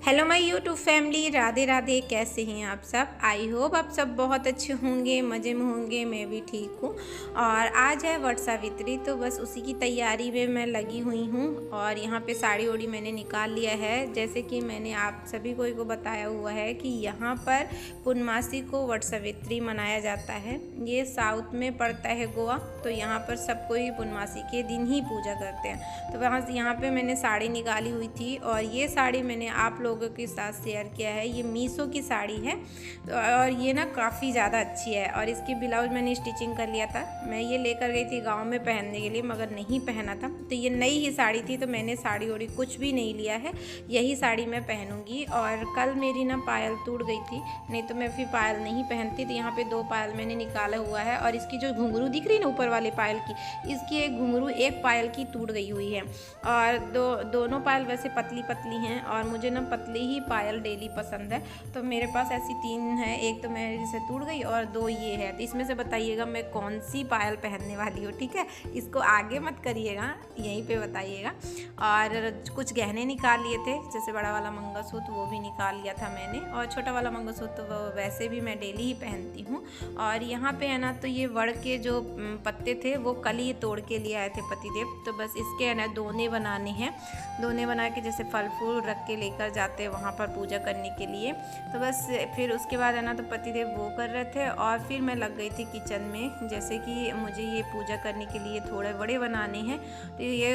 Hello my YouTube family, Radhe Radhe. कैसे हैं आप सब? आई होप आप सब बहुत अच्छे होंगे, मज़े में होंगे। मैं भी ठीक हूँ। और आज है वट सावित्री, तो बस उसी की तैयारी में मैं लगी हुई हूँ। और यहाँ पे साड़ी ओड़ी मैंने निकाल लिया है। जैसे कि मैंने आप सभी को बताया हुआ है कि यहाँ पर पूर्णमासी को वट सावित्री मनाया जाता है। ये साउथ में पड़ता है गोवा, तो यहाँ पर सब कोई पूर्णमासी के दिन ही पूजा करते हैं। तो वहाँ यहाँ पर मैंने साड़ी निकाली हुई थी, और ये साड़ी मैंने आप लोगों के साथ शेयर किया है। ये मीशो की साड़ी है, और ये ना काफ़ी ज़्यादा अच्छी है। और इसकी ब्लाउज मैंने स्टिचिंग कर लिया था। मैं ये लेकर गई थी गांव में पहनने के लिए, मगर नहीं पहना था। तो ये नई ही साड़ी थी, तो मैंने साड़ी ओड़ी कुछ भी नहीं लिया है। यही साड़ी मैं पहनूंगी। और कल मेरी ना पायल टूट गई थी, नहीं तो मैं फिर पायल नहीं पहनती। तो यहाँ पे 2 पायल मैंने निकाला हुआ है। और इसकी जो घुंघरू दिख रही है ना ऊपर वाले पायल की, इसकी एक घुंघरू एक पायल की टूट गई हुई है। और दोनों पायल वैसे पतली पतली हैं, और मुझे ना पतली ही पायल डेली पसंद है। तो मेरे पास ऐसी 3 है, एक तो मेरे से टूट गई और 2 ये है। तो इसमें से बताइएगा मैं कौन सी पायल पहनने वाली हूँ, ठीक है? इसको आगे मत करिएगा, यहीं पे बताइएगा। और कुछ गहने निकाल लिए थे, जैसे बड़ा वाला मंगलसूत्र वो भी निकाल लिया था मैंने, और छोटा वाला मंगलसूत्र वो वैसे भी मैं डेली ही पहनती हूँ। और यहाँ पे है ना, तो ये वड़ के जो पत्ते थे वो कल ही तोड़ के लिए आए थे पतिदेव। तो बस इसके है ना दोने बनाने हैं। दोने बना के जैसे फल फूल रख के लेकर जाते हैं वहाँ पर पूजा करने के लिए। तो बस फिर उसके बाद है ना, तो पतिदेव वो कर रहे थे, और फिर मैं लग गई थी किचन में। जैसे कि मुझे ये पूजा करने के लिए थोड़े बड़े बनाने हैं। तो ये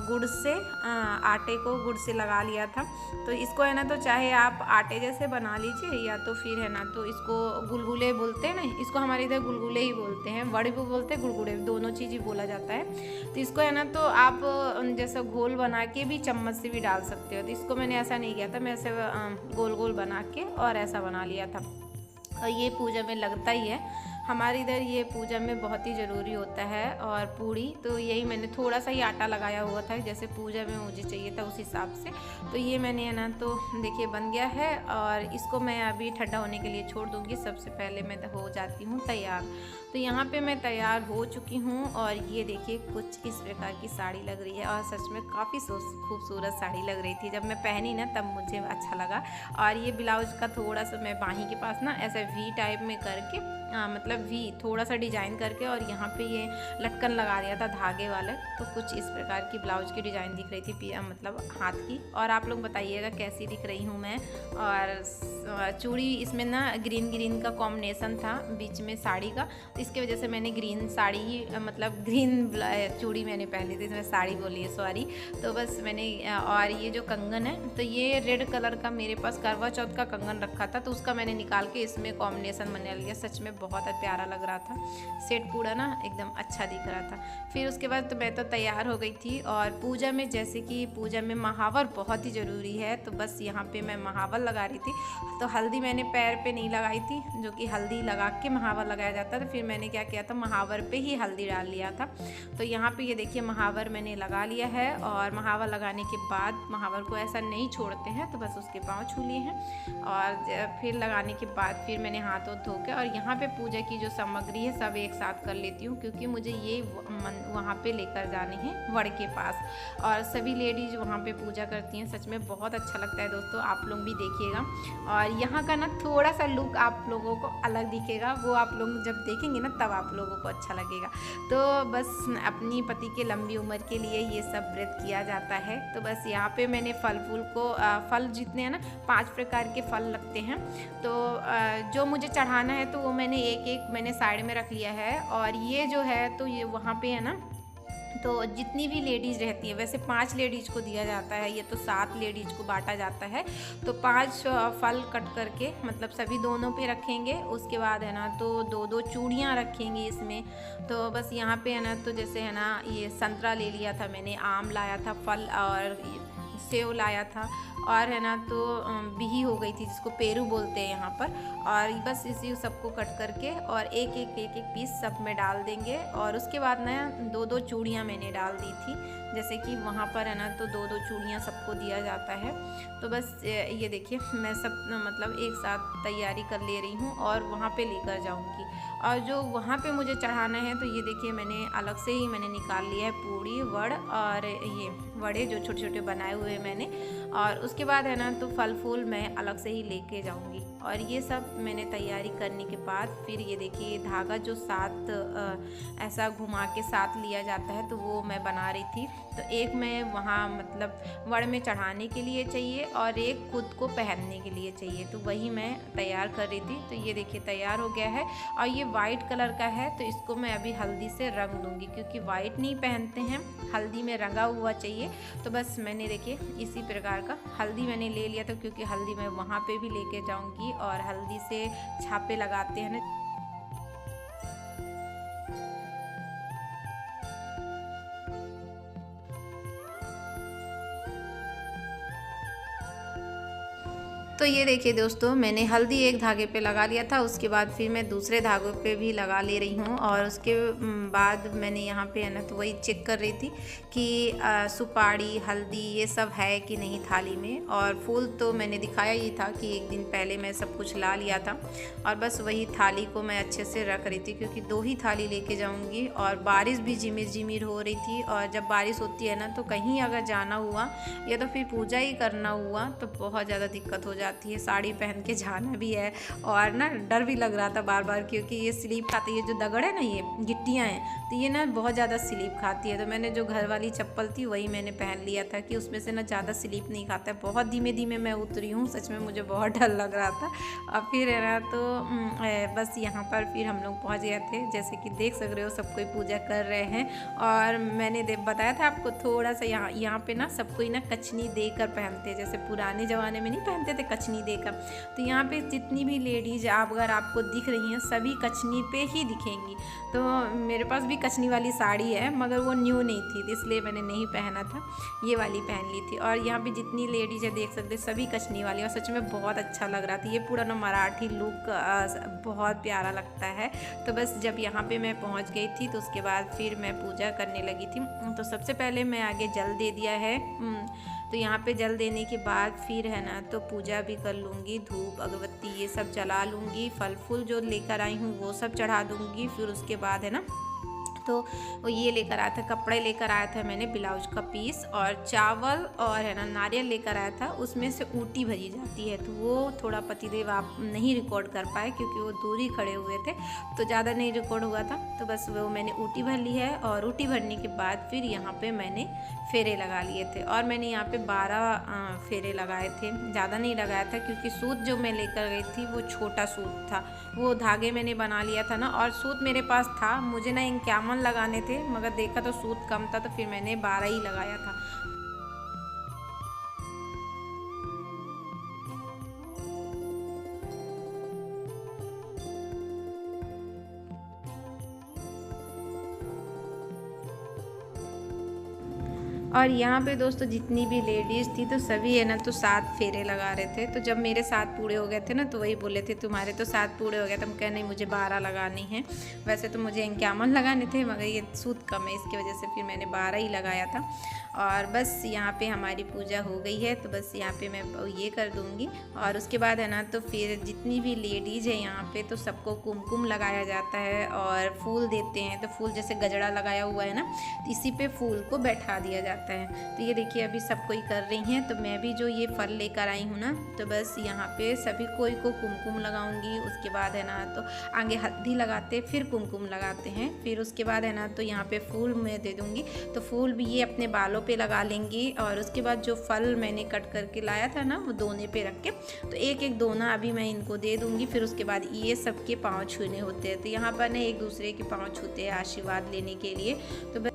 गुड़ से आटे को गुड़ से लगा लिया था। तो इसको है ना, तो चाहे आप आटे जैसे बना लीजिए, या तो फिर है ना, तो इसको गुलगुले बोलते हैं ना, इसको हमारे इधर गुलगुले ही बोलते हैं। वड़े भी बोलते हैं, गुलगुले, दोनों चीज़ ही बोला जाता है। तो इसको है ना, तो आप जैसा घोल बना के भी चम्मच से भी डाल सकते हो। तो इसको मैंने ऐसा नहीं किया था, मैं ऐसे गोल गोल बना के और ऐसा बना लिया था। और ये पूजा में लगता ही है, हमारे इधर ये पूजा में बहुत ही ज़रूरी होता है। और पूड़ी तो यही मैंने थोड़ा सा ही आटा लगाया हुआ था, जैसे पूजा में मुझे चाहिए था उस हिसाब से। तो ये मैंने है ना, तो देखिए बन गया है। और इसको मैं अभी ठंडा होने के लिए छोड़ दूँगी। सबसे पहले मैं हो जाती हूँ तैयार। तो यहाँ पे मैं तैयार हो चुकी हूँ, और ये देखिए कुछ इस प्रकार की साड़ी लग रही है। और सच में काफ़ी खूबसूरत साड़ी लग रही थी। जब मैं पहनी ना तब मुझे अच्छा लगा। और ये ब्लाउज का थोड़ा सा मैं बाहीं के पास ना ऐसा वी टाइप में करके, मतलब वी थोड़ा सा डिजाइन करके, और यहाँ पे ये लटकन लगा दिया था धागे वाले। तो कुछ इस प्रकार की ब्लाउज की डिज़ाइन दिख रही थी, मतलब हाथ की। और आप लोग बताइएगा कैसी दिख रही हूँ मैं। और चूड़ी इसमें ना ग्रीन ग्रीन का कॉम्बिनेशन था बीच में साड़ी का, तो इसकी वजह से मैंने ग्रीन साड़ी ही, मतलब ग्रीन चूड़ी मैंने पहनी थी, इसमें साड़ी बोली है, सॉरी। तो बस मैंने, और ये जो कंगन है, तो ये रेड कलर का मेरे पास करवा चौथ का कंगन रखा था, तो उसका मैंने निकाल के इसमें कॉम्बिनेशन बना लिया। सच में बहुत प्यारा लग रहा था, सेट पूरा ना एकदम अच्छा दिख रहा था। फिर उसके बाद तो मैं तो तैयार हो गई थी। और पूजा में, जैसे कि पूजा में महावर बहुत ही ज़रूरी है, तो बस यहाँ पे मैं महावर लगा रही थी। तो हल्दी मैंने पैर पे नहीं लगाई थी, जो कि हल्दी लगा के महावर लगाया जाता है। तो फिर मैंने क्या किया था, महावर पे ही हल्दी डाल लिया था। तो यहाँ पे ये देखिए महावर मैंने लगा लिया है। और महावर लगाने के बाद महावर को ऐसा नहीं छोड़ते हैं, तो बस उसके पाँव छू लिए हैं। और फिर लगाने के बाद फिर मैंने हाथ धो के, और यहाँ पे पूजा की जो सामग्री है सब एक साथ कर लेती हूँ, क्योंकि मुझे ये वहाँ पे लेकर जाने हैं वड़ के पास। और सभी लेडीज वहाँ पे पूजा करती हैं। सच में बहुत अच्छा लगता है दोस्तों, आप लोग भी देखिएगा। और यहाँ का ना थोड़ा सा लुक आप लोगों को अलग दिखेगा, वो आप लोग जब देखेंगे ना तब आप लोगों को अच्छा लगेगा। तो बस अपनी पति के लंबी उम्र के लिए ये सब व्रत किया जाता है। तो बस यहाँ पे मैंने फल फूल को, फल जितने हैं ना, 5 प्रकार के फल लगते हैं। तो जो मुझे चढ़ाना है तो वो मैंने एक एक मैंने साइड में रख लिया है। और ये जो है, तो ये वहाँ पे है ना, तो जितनी भी लेडीज़ रहती है, वैसे 5 लेडीज़ को दिया जाता है, ये तो 7 लेडीज़ को बांटा जाता है। तो 5 फल कट करके, मतलब सभी दोनों पे रखेंगे। उसके बाद है ना, तो 2-2 चूड़ियाँ रखेंगे इसमें। तो बस यहाँ पे है ना, तो जैसे है ना, ये संतरा ले लिया था मैंने, आम लाया था फल, और सेव लाया था और है ना तो बिही हो गई थी जिसको पेरू बोलते हैं यहाँ पर। और बस इसी सबको कट करके और एक एक पीस सब में डाल देंगे। और उसके बाद ना 2-2 चूड़ियाँ मैंने डाल दी थी, जैसे कि वहाँ पर है ना तो 2-2 चूड़ियाँ सबको दिया जाता है। तो बस ये देखिए मैं सब मतलब एक साथ तैयारी कर ले रही हूँ और वहाँ पे लेकर जाऊँगी। और जो वहाँ पे मुझे चढ़ाना है तो ये देखिए मैंने अलग से ही मैंने निकाल लिया है पूड़ी वड़ और ये वड़े जो छोटे छोटे बनाए हुए हैं मैंने। और उसके बाद है ना तो फल फूल मैं अलग से ही लेके जाऊँगी। और ये सब मैंने तैयारी करने के बाद फिर ये देखिए धागा जो साथ ऐसा घुमा के साथ लिया जाता है तो वो मैं बना रही थी। तो एक मैं वहाँ मतलब वड़ में चढ़ाने के लिए चाहिए और एक खुद को पहनने के लिए चाहिए, तो वही मैं तैयार कर रही थी। तो ये देखिए तैयार हो गया है और ये वाइट कलर का है तो इसको मैं अभी हल्दी से रंग दूंगी, क्योंकि वाइट नहीं पहनते हैं, हल्दी में रंगा हुआ चाहिए। तो बस मैंने देखिए इसी प्रकार का हल्दी मैंने ले लिया था, क्योंकि हल्दी मैं वहाँ पे भी लेके जाऊँगी और हल्दी से छापे लगाते हैं ना। तो ये देखिए दोस्तों मैंने हल्दी एक धागे पे लगा लिया था, उसके बाद फिर मैं दूसरे धागों पे भी लगा ले रही हूँ। और उसके बाद मैंने यहाँ पे है ना तो वही चेक कर रही थी कि सुपारी हल्दी ये सब है कि नहीं थाली में। और फूल तो मैंने दिखाया ही था कि एक दिन पहले मैं सब कुछ ला लिया था और बस वही थाली को मैं अच्छे से रख रही थी, क्योंकि 2 ही थाली लेके जाऊँगी। और बारिश भी झिमिर झिमिर हो रही थी और जब बारिश होती है ना तो कहीं अगर जाना हुआ या तो फिर पूजा ही करना हुआ तो बहुत ज़्यादा दिक्कत हो जाती है। साड़ी पहन के जाना भी है और ना डर भी लग रहा था बार बार, क्योंकि ये स्लिप खाती है, जो दगड़ है ना ये गिट्टियाँ हैं तो ये ना बहुत ज़्यादा स्लिप खाती है। तो मैंने जो घर वाली चप्पल थी वही मैंने पहन लिया था कि उसमें से ना ज़्यादा स्लिप नहीं खाता है। बहुत धीमे धीमे मैं उतरी हूँ, सच में मुझे बहुत डर लग रहा था। और फिर है ना तो बस यहाँ पर फिर हम लोग पहुँच गए थे, जैसे कि देख सक रहे हो सब कोई पूजा कर रहे हैं। और मैंने बताया था आपको थोड़ा सा यहाँ पे ना सब कोई ना कछनी देकर पहनते हैं, जैसे पुराने ज़माने में नहीं पहनते थे कछनी देकर। तो यहाँ पे जितनी भी लेडीज अगर आपको दिख रही हैं सभी कछनी पे ही दिखेंगी। तो मेरे पास भी कछनी वाली साड़ी है मगर वो न्यू नहीं थी, इसलिए मैंने नहीं पहना था, ये वाली पहन ली थी। और यहाँ पे जितनी लेडीज है देख सकते सभी कछनी वाली, और सच में बहुत अच्छा लग रहा था। ये पूरा ना मराठी लुक बहुत प्यारा लगता है। तो बस जब यहाँ पे मैं पहुँच गई थी तो उसके बाद फिर मैं पूजा करने लगी थी। तो सबसे पहले मैं आगे जल दे दिया है। तो यहाँ पे जल देने के बाद फिर है ना तो पूजा भी कर लूँगी, धूप अगरबत्ती ये सब जला लूँगी, फल फूल जो लेकर आई हूँ वो सब चढ़ा दूँगी। फिर उसके बाद है ना तो वो ये लेकर आया था, कपड़े लेकर आया था मैंने, ब्लाउज का पीस और चावल और है ना नारियल लेकर आया था। उसमें से ऊटी भरी जाती है, तो वो थोड़ा पतिदेव आप नहीं रिकॉर्ड कर पाए क्योंकि वो दूर ही खड़े हुए थे तो ज़्यादा नहीं रिकॉर्ड हुआ था। तो बस वो मैंने ऊटी भर ली है और ऊटी भरने के बाद फिर यहाँ पे मैंने फेरे लगा लिए थे। और मैंने यहाँ पे 12 फेरे लगाए थे, ज़्यादा नहीं लगाया था क्योंकि सूत जो मैं लेकर गई थी वो छोटा सूत था, वो धागे मैंने बना लिया था ना। और सूत मेरे पास था, मुझे ना 51 लगाने थे मगर देखा तो सूत कम था तो फिर मैंने 12 ही लगाया था। और यहाँ पे दोस्तों जितनी भी लेडीज़ थी तो सभी है ना तो 7 फेरे लगा रहे थे। तो जब मेरे 7 पूरे हो गए थे ना तो वही बोले थे तुम्हारे तो 7 पूरे हो गए थे। हम कह नहीं मुझे 12 लगाने हैं, वैसे तो मुझे 51 लगाने थे मगर ये सूत कम है इसकी वजह से फिर मैंने 12 ही लगाया था। और बस यहाँ पे हमारी पूजा हो गई है तो बस यहाँ पे मैं ये कर दूँगी। और उसके बाद है ना तो फिर जितनी भी लेडीज़ है यहाँ पे तो सबको कुमकुम लगाया जाता है और फूल देते हैं। तो फूल जैसे गजरा लगाया हुआ है ना तो इसी पे फूल को बैठा दिया जाता है। तो ये देखिए अभी सब कोई कर रही हैं, तो मैं भी जो ये फल लेकर आई हूँ ना तो बस यहाँ पे सभी कोई को कुमकुम लगाऊंगी। उसके बाद है ना तो आगे हल्दी लगाते फिर कुमकुम लगाते हैं, फिर उसके बाद है ना तो यहाँ पे फूल मैं दे दूँगी। तो फूल भी ये अपने बालों पे लगा लेंगी। और उसके बाद जो फल मैंने कट करके लाया था ना वो दोने पे रख के तो एक एक दोना अभी मैं इनको दे दूँगी। फिर उसके बाद ये सबके पाँव छूने होते हैं, तो यहाँ पर ना एक दूसरे के पाँव छूते हैं आशीर्वाद लेने के लिए। तो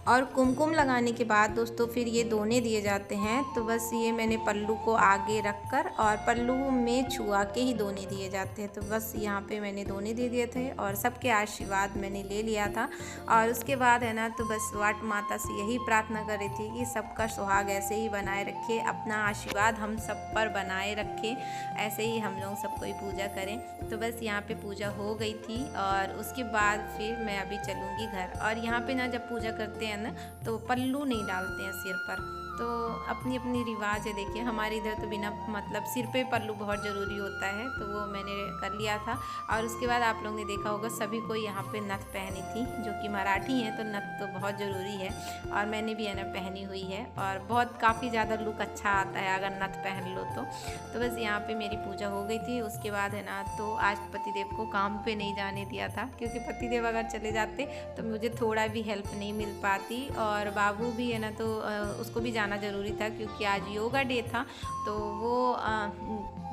और कुमकुम लगाने के बाद दोस्तों फिर ये दोने दिए जाते हैं। तो बस ये मैंने पल्लू को आगे रखकर और पल्लू में छुआ के ही दोने दिए जाते हैं। तो बस यहाँ पे मैंने दोने दे दिए थे और सबके आशीर्वाद मैंने ले लिया था। और उसके बाद है ना, तो बस वाट माता से यही प्रार्थना कर रही थी कि सबका सुहाग ऐसे ही बनाए रखे, अपना आशीर्वाद हम सब पर बनाए रखे, ऐसे ही हम लोग सबको ही पूजा करें। तो बस यहाँ पे पूजा हो गई थी और उसके बाद फिर मैं अभी चलूँगी घर। और यहाँ पे ना जब पूजा करते हैं ना तो पल्लू नहीं डालते हैं सिर पर, तो अपनी अपनी रिवाज है। देखिए हमारे इधर तो बिना मतलब सिर पे पल्लू बहुत ज़रूरी होता है, तो वो मैंने कर लिया था। और उसके बाद आप लोगों ने देखा होगा सभी को यहाँ पे नथ पहनी थी, जो कि मराठी हैं तो नथ तो बहुत ज़रूरी है और मैंने भी है ना पहनी हुई है और बहुत काफ़ी ज़्यादा लुक अच्छा आता है अगर नथ पहन लो तो बस यहाँ पे मेरी पूजा हो गई थी। उसके बाद है ना, तो आज पतिदेव को काम पे नहीं जाने दिया था, क्योंकि पतिदेव अगर चले जाते तो मुझे थोड़ा भी हेल्प नहीं मिल पाती। और बाबू भी है ना, तो उसको भी जाना ज़रूरी था क्योंकि आज योगा डे था, तो वो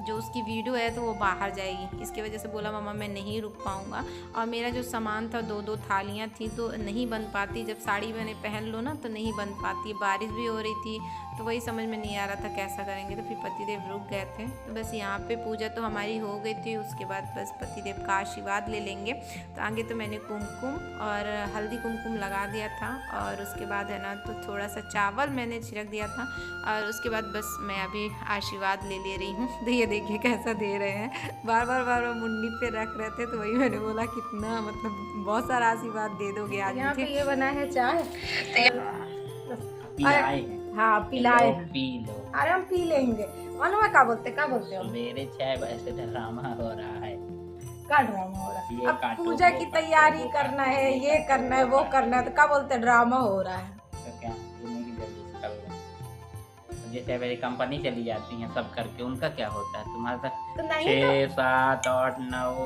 जो उसकी वीडियो है तो वो बाहर जाएगी, इसकी वजह से बोला मम्मा मैं नहीं रुक पाऊँगा। और मेरा जो सामान था 2-2 थालियाँ थी तो नहीं बन पाती, जब साड़ी मैंने पहन लो ना तो नहीं बन पाती, बारिश भी हो रही थी तो वही समझ में नहीं आ रहा था कैसा करेंगे। तो फिर पतिदेव रुक गए थे। तो बस यहाँ पे पूजा तो हमारी हो गई थी, उसके बाद बस पतिदेव का आशीर्वाद ले लेंगे। तो आगे तो मैंने कुमकुम और हल्दी कुमकुम लगा दिया था और उसके बाद है ना, तो थोड़ा सा चावल मैंने छिड़क दिया था और उसके बाद बस मैं अभी आशीर्वाद ले रही हूँ। तो ये देखिए कैसा दे रहे हैं, बार बार मुंडी पे रख रहे थे, तो वही मैंने बोला कितना मतलब बहुत सारा आशीर्वाद दे दोगे आज। यहाँ पे ये बना है चाय, हाँ पिलाए, पी लो। अरे हम पी लेंगे। मानो क्या बोलते हो? मेरे चाय वैसे ड्रामा हो रहा है। क्या ड्रामा हो रहा है? अब पूजा की तैयारी करना है, ये करना है, वो करना है, तो क्या बोलते ड्रामा हो रहा है? तो क्या जल्दी से जैसे मेरी कंपनी चली जाती है सब करके, उनका क्या होता है? तुम्हारा तो 6, 7, 8, 9,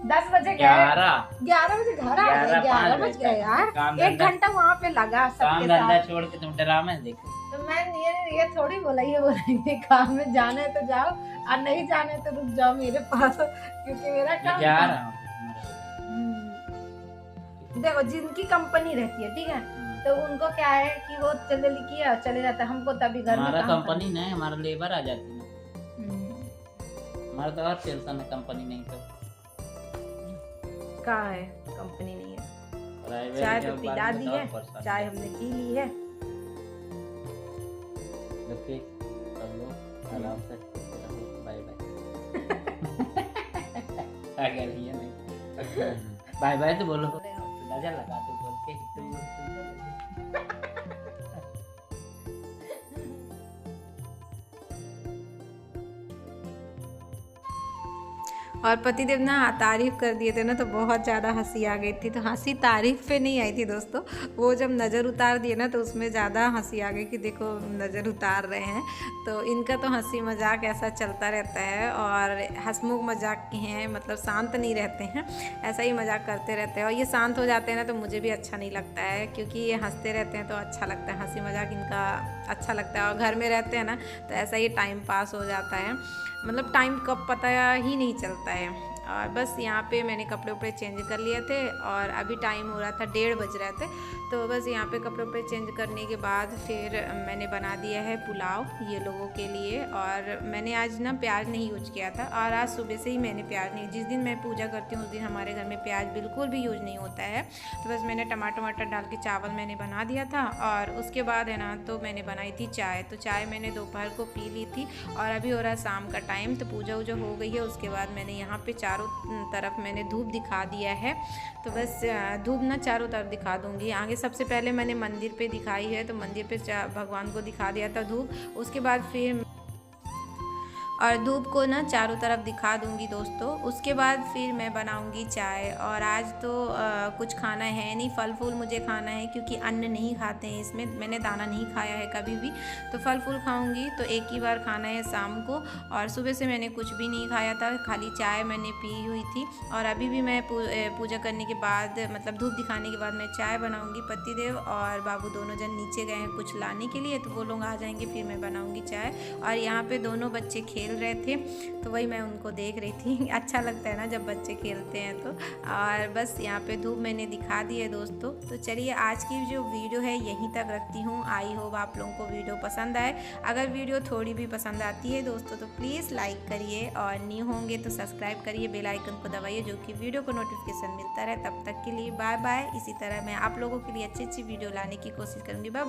10 बजे 11 बजे घर आ गए, 11 बज गए यार, 1 घंटा वहाँ पे लगा सबके साथ। धंधा छोड़ के तुम ड्रामा देखो। तो मैं ये थोड़ी बोला, ये बोलेंगे काम में जाना है तो जाओ और नहीं जाना है तो रुक जाओ मेरे पास, क्योंकि मेरा काम जा रहा हूँ। देखो जिनकी कंपनी रहती है ठीक है, तो उनको क्या है कि वो जल्दी किया चले जाता है, हमको तभी घर में हमारा कंपनी नहीं, हमारा लेबर आ जाती है। हमारा तो और टेंशन है, कंपनी नहीं तो क्या है, कंपनी नहीं है। प्राइवेट चाय तो पिला दी है, चाय हमने पी ली है। आराम से बाय बाय बाय तो बोलो, नजर लगा तो बोल के और पतिदेव ना तारीफ़ कर दिए थे ना, तो बहुत ज़्यादा हंसी आ गई थी। तो हंसी तारीफ़ पे नहीं आई थी दोस्तों, वो जब नज़र उतार दिए ना तो उसमें ज़्यादा हंसी आ गई कि देखो नज़र उतार रहे हैं। तो इनका तो हंसी मजाक ऐसा चलता रहता है और हंसमुख मजाक के हैं, मतलब शांत नहीं रहते हैं, ऐसा ही मजाक करते रहते हैं। और ये शांत हो जाते हैं ना तो मुझे भी अच्छा नहीं लगता है, क्योंकि ये हंसते रहते हैं तो अच्छा लगता है, हंसी मजाक इनका अच्छा लगता है। और घर में रहते हैं ना तो ऐसा ही टाइम पास हो जाता है, मतलब टाइम कब पता ही नहीं चलता है। और बस यहाँ पे मैंने कपड़े उपड़े चेंज कर लिए थे और अभी टाइम हो रहा था 1:30 बज रहे थे। तो बस यहाँ पे कपड़े उपड़े चेंज करने के बाद फिर मैंने बना दिया है पुलाव ये लोगों के लिए। और मैंने आज ना प्याज नहीं यूज किया था, और आज सुबह से ही मैंने प्याज नहीं, जिस दिन मैं पूजा करती हूँ उस दिन हमारे घर में प्याज बिल्कुल भी यूज नहीं होता है। तो बस मैंने टमाटर वमाटर डाल के चावल मैंने बना दिया था और उसके बाद है ना, तो मैंने बनाई थी चाय। तो चाय मैंने दोपहर को पी ली थी और अभी हो रहा है शाम का टाइम। तो पूजा वूजा हो गई है, उसके बाद मैंने यहाँ पे चारों तरफ मैंने धूप दिखा दिया है। तो बस धूप ना चारों तरफ दिखा दूंगी। आगे सबसे पहले मैंने मंदिर पे दिखाई है, तो मंदिर पे भगवान को दिखा दिया था धूप। उसके बाद फिर और धूप को ना चारों तरफ दिखा दूंगी दोस्तों। उसके बाद फिर मैं बनाऊंगी चाय। और आज तो कुछ खाना है नहीं, फल फूल मुझे खाना है, क्योंकि अन्न नहीं खाते हैं इसमें, मैंने दाना नहीं खाया है कभी भी। तो फल फूल खाऊंगी तो एक ही बार खाना है शाम को। और सुबह से मैंने कुछ भी नहीं खाया था, खाली चाय मैंने पी हुई थी। और अभी भी मैं पूजा करने के बाद, मतलब धूप दिखाने के बाद मैं चाय बनाऊँगी। पतिदेव और बाबू दोनों जन नीचे गए हैं कुछ लाने के लिए, तो वो लोग आ जाएंगे फिर मैं बनाऊँगी चाय। और यहाँ पर दोनों बच्चे खेल खेल रहे थे, तो वही मैं उनको देख रही थी। अच्छा लगता है ना जब बच्चे खेलते हैं तो। और बस यहाँ पे धूप मैंने दिखा दी है दोस्तों। तो चलिए आज की जो वीडियो है यहीं तक रखती हूँ। आई होप आप लोगों को वीडियो पसंद आए। अगर वीडियो थोड़ी भी पसंद आती है दोस्तों तो प्लीज़ लाइक करिए, और न्यू होंगे तो सब्सक्राइब करिए, बेल आइकन को दबाइए, जो कि वीडियो को नोटिफिकेशन मिलता रहे। तब तक के लिए बाय बाय। इसी तरह मैं आप लोगों के लिए अच्छी अच्छी वीडियो लाने की कोशिश करूँगी। बाय।